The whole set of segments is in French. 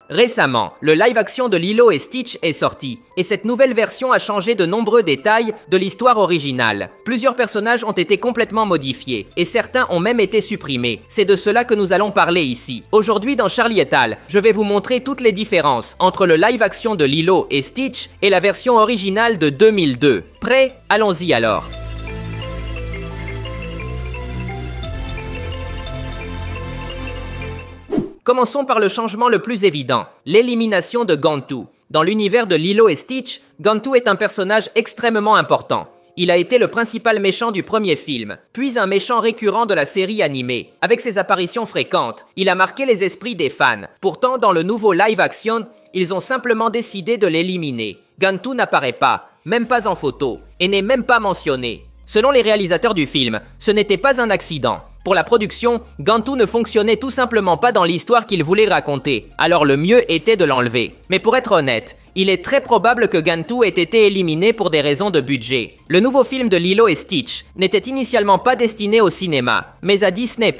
Récemment, le live-action de Lilo et Stitch est sorti, et cette nouvelle version a changé de nombreux détails de l'histoire originale. Plusieurs personnages ont été complètement modifiés, et certains ont même été supprimés. C'est de cela que nous allons parler ici. Aujourd'hui dans Charlie et Al, je vais vous montrer toutes les différences entre le live-action de Lilo et Stitch et la version originale de 2002. Prêt? Allons-y alors. Commençons par le changement le plus évident, l'élimination de Gantu. Dans l'univers de Lilo et Stitch, Gantu est un personnage extrêmement important. Il a été le principal méchant du premier film, puis un méchant récurrent de la série animée. Avec ses apparitions fréquentes, il a marqué les esprits des fans. Pourtant, dans le nouveau live-action, ils ont simplement décidé de l'éliminer. Gantu n'apparaît pas, même pas en photo, et n'est même pas mentionné. Selon les réalisateurs du film, ce n'était pas un accident. Pour la production, Gantu ne fonctionnait tout simplement pas dans l'histoire qu'il voulait raconter, alors le mieux était de l'enlever. Mais pour être honnête, il est très probable que Gantu ait été éliminé pour des raisons de budget. Le nouveau film de Lilo et Stitch n'était initialement pas destiné au cinéma, mais à Disney+.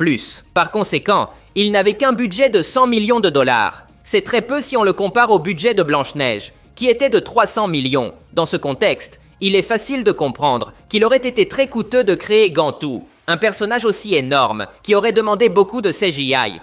Par conséquent, il n'avait qu'un budget de 100 millions de dollars. C'est très peu si on le compare au budget de Blanche-Neige, qui était de 300 millions. Dans ce contexte, il est facile de comprendre qu'il aurait été très coûteux de créer Gantu, un personnage aussi énorme, qui aurait demandé beaucoup de CGI.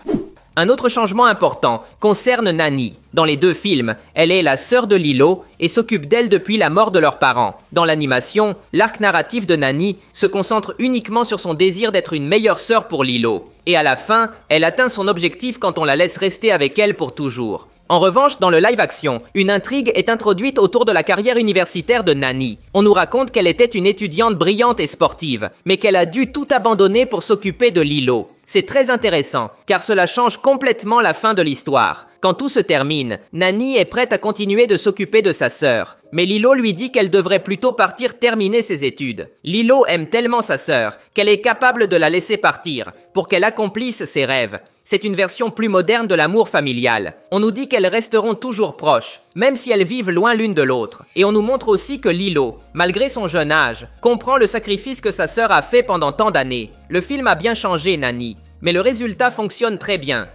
Un autre changement important concerne Nani. Dans les deux films, elle est la sœur de Lilo et s'occupe d'elle depuis la mort de leurs parents. Dans l'animation, l'arc narratif de Nani se concentre uniquement sur son désir d'être une meilleure sœur pour Lilo. Et à la fin, elle atteint son objectif quand on la laisse rester avec elle pour toujours. En revanche, dans le live-action, une intrigue est introduite autour de la carrière universitaire de Nani. On nous raconte qu'elle était une étudiante brillante et sportive, mais qu'elle a dû tout abandonner pour s'occuper de Lilo. C'est très intéressant, car cela change complètement la fin de l'histoire. Quand tout se termine, Nani est prête à continuer de s'occuper de sa sœur. Mais Lilo lui dit qu'elle devrait plutôt partir terminer ses études. Lilo aime tellement sa sœur qu'elle est capable de la laisser partir pour qu'elle accomplisse ses rêves. C'est une version plus moderne de l'amour familial. On nous dit qu'elles resteront toujours proches, même si elles vivent loin l'une de l'autre. Et on nous montre aussi que Lilo, malgré son jeune âge, comprend le sacrifice que sa sœur a fait pendant tant d'années. Le film a bien changé Nani, mais le résultat fonctionne très bien.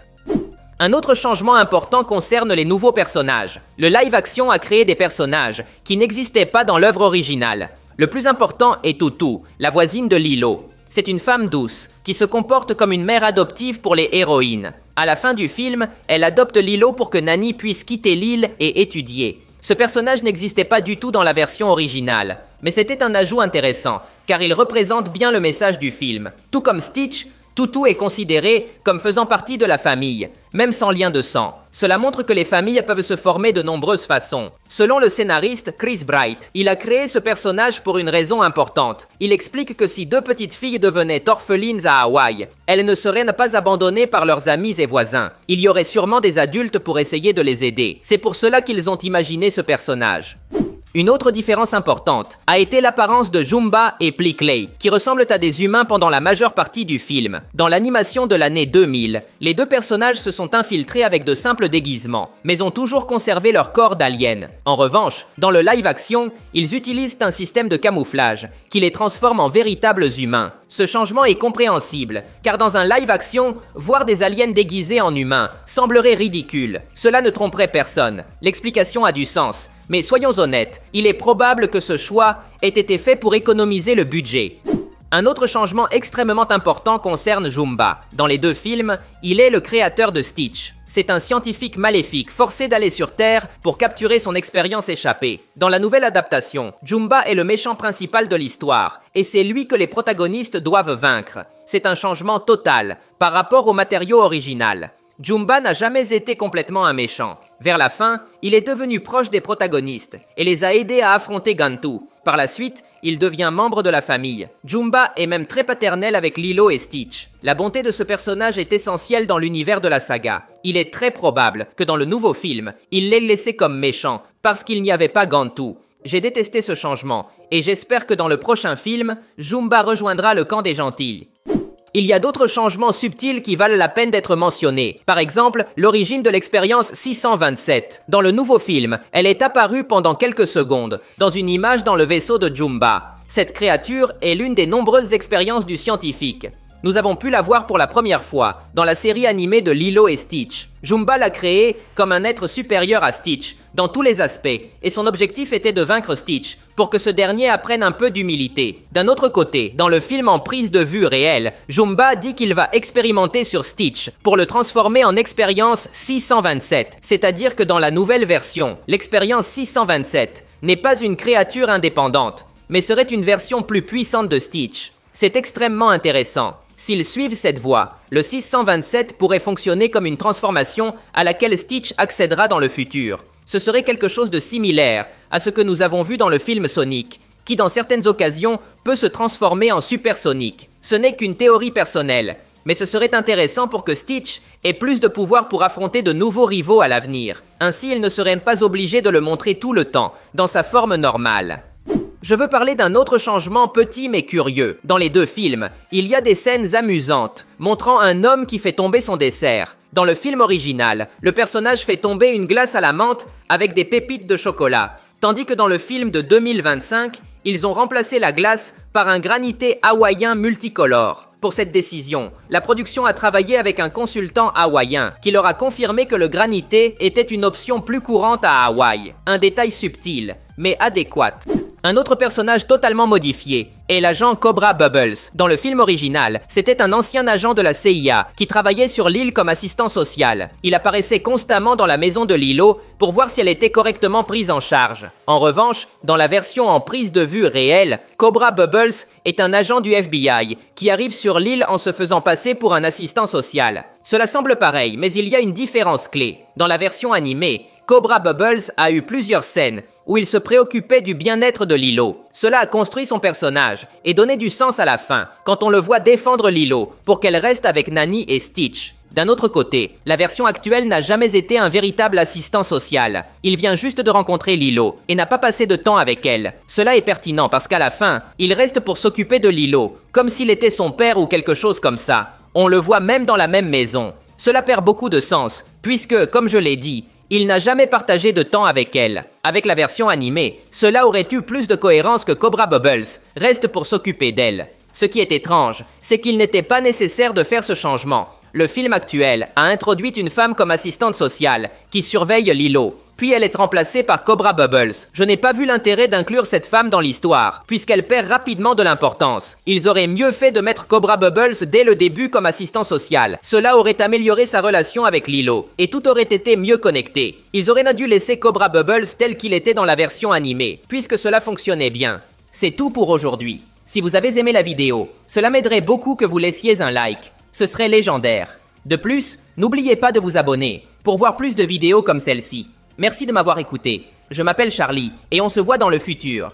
Un autre changement important concerne les nouveaux personnages. Le live-action a créé des personnages qui n'existaient pas dans l'œuvre originale. Le plus important est Tutu, la voisine de Lilo. C'est une femme douce, qui se comporte comme une mère adoptive pour les héroïnes. À la fin du film, elle adopte Lilo pour que Nani puisse quitter l'île et étudier. Ce personnage n'existait pas du tout dans la version originale, mais c'était un ajout intéressant, car il représente bien le message du film. Tout comme Stitch, Tutu est considéré comme faisant partie de la famille, même sans lien de sang. Cela montre que les familles peuvent se former de nombreuses façons. Selon le scénariste Chris Bright, il a créé ce personnage pour une raison importante. Il explique que si deux petites filles devenaient orphelines à Hawaï, elles ne seraient pas abandonnées par leurs amis et voisins. Il y aurait sûrement des adultes pour essayer de les aider. C'est pour cela qu'ils ont imaginé ce personnage. Une autre différence importante a été l'apparence de Jumba et Plikley, qui ressemblent à des humains pendant la majeure partie du film. Dans l'animation de l'année 2000, les deux personnages se sont infiltrés avec de simples déguisements, mais ont toujours conservé leur corps d'aliens. En revanche, dans le live-action, ils utilisent un système de camouflage qui les transforme en véritables humains. Ce changement est compréhensible, car dans un live-action, voir des aliens déguisés en humains semblerait ridicule. Cela ne tromperait personne. L'explication a du sens. Mais soyons honnêtes, il est probable que ce choix ait été fait pour économiser le budget. Un autre changement extrêmement important concerne Jumba. Dans les deux films, il est le créateur de Stitch. C'est un scientifique maléfique forcé d'aller sur Terre pour capturer son expérience échappée. Dans la nouvelle adaptation, Jumba est le méchant principal de l'histoire, et c'est lui que les protagonistes doivent vaincre. C'est un changement total par rapport au matériau original. Jumba n'a jamais été complètement un méchant. Vers la fin, il est devenu proche des protagonistes et les a aidés à affronter Gantu. Par la suite, il devient membre de la famille. Jumba est même très paternel avec Lilo et Stitch. La bonté de ce personnage est essentielle dans l'univers de la saga. Il est très probable que dans le nouveau film, il l'ait laissé comme méchant parce qu'il n'y avait pas Gantu. J'ai détesté ce changement et j'espère que dans le prochain film, Jumba rejoindra le camp des gentils. Il y a d'autres changements subtils qui valent la peine d'être mentionnés. Par exemple, l'origine de l'expérience 627. Dans le nouveau film, elle est apparue pendant quelques secondes, dans une image dans le vaisseau de Jumba. Cette créature est l'une des nombreuses expériences du scientifique. Nous avons pu la voir pour la première fois dans la série animée de Lilo et Stitch. Jumba l'a créé comme un être supérieur à Stitch, dans tous les aspects, et son objectif était de vaincre Stitch, pour que ce dernier apprenne un peu d'humilité. D'un autre côté, dans le film en prise de vue réelle, Jumba dit qu'il va expérimenter sur Stitch, pour le transformer en expérience 627, c'est-à-dire que dans la nouvelle version, l'expérience 627 n'est pas une créature indépendante, mais serait une version plus puissante de Stitch. C'est extrêmement intéressant. S'ils suivent cette voie, le 627 pourrait fonctionner comme une transformation à laquelle Stitch accédera dans le futur. Ce serait quelque chose de similaire à ce que nous avons vu dans le film Sonic, qui dans certaines occasions peut se transformer en Super Sonic. Ce n'est qu'une théorie personnelle, mais ce serait intéressant pour que Stitch ait plus de pouvoir pour affronter de nouveaux rivaux à l'avenir. Ainsi, il ne serait pas obligé de le montrer tout le temps, dans sa forme normale. Je veux parler d'un autre changement petit mais curieux. Dans les deux films, il y a des scènes amusantes, montrant un homme qui fait tomber son dessert. Dans le film original, le personnage fait tomber une glace à la menthe avec des pépites de chocolat, tandis que dans le film de 2025, ils ont remplacé la glace par un granité hawaïen multicolore. Pour cette décision, la production a travaillé avec un consultant hawaïen qui leur a confirmé que le granité était une option plus courante à Hawaï. Un détail subtil, mais adéquat. Un autre personnage totalement modifié est l'agent Cobra Bubbles. Dans le film original, c'était un ancien agent de la CIA qui travaillait sur l'île comme assistant social. Il apparaissait constamment dans la maison de Lilo pour voir si elle était correctement prise en charge. En revanche, dans la version en prise de vue réelle, Cobra Bubbles est un agent du FBI qui arrive sur l'île en se faisant passer pour un assistant social. Cela semble pareil, mais il y a une différence clé. Dans la version animée, Cobra Bubbles a eu plusieurs scènes où il se préoccupait du bien-être de Lilo. Cela a construit son personnage et donné du sens à la fin, quand on le voit défendre Lilo pour qu'elle reste avec Nani et Stitch. D'un autre côté, la version actuelle n'a jamais été un véritable assistant social. Il vient juste de rencontrer Lilo et n'a pas passé de temps avec elle. Cela est pertinent parce qu'à la fin, il reste pour s'occuper de Lilo, comme s'il était son père ou quelque chose comme ça. On le voit même dans la même maison. Cela perd beaucoup de sens, puisque, comme je l'ai dit, il n'a jamais partagé de temps avec elle. Avec la version animée, cela aurait eu plus de cohérence que Cobra Bubbles reste pour s'occuper d'elle. Ce qui est étrange, c'est qu'il n'était pas nécessaire de faire ce changement. Le film actuel a introduit une femme comme assistante sociale qui surveille Lilo, puis elle est remplacée par Cobra Bubbles. Je n'ai pas vu l'intérêt d'inclure cette femme dans l'histoire, puisqu'elle perd rapidement de l'importance. Ils auraient mieux fait de mettre Cobra Bubbles dès le début comme assistant social. Cela aurait amélioré sa relation avec Lilo, et tout aurait été mieux connecté. Ils auraient dû laisser Cobra Bubbles tel qu'il était dans la version animée, puisque cela fonctionnait bien. C'est tout pour aujourd'hui. Si vous avez aimé la vidéo, cela m'aiderait beaucoup que vous laissiez un like. Ce serait légendaire. De plus, n'oubliez pas de vous abonner pour voir plus de vidéos comme celle-ci. Merci de m'avoir écouté. Je m'appelle Charlie et on se voit dans le futur.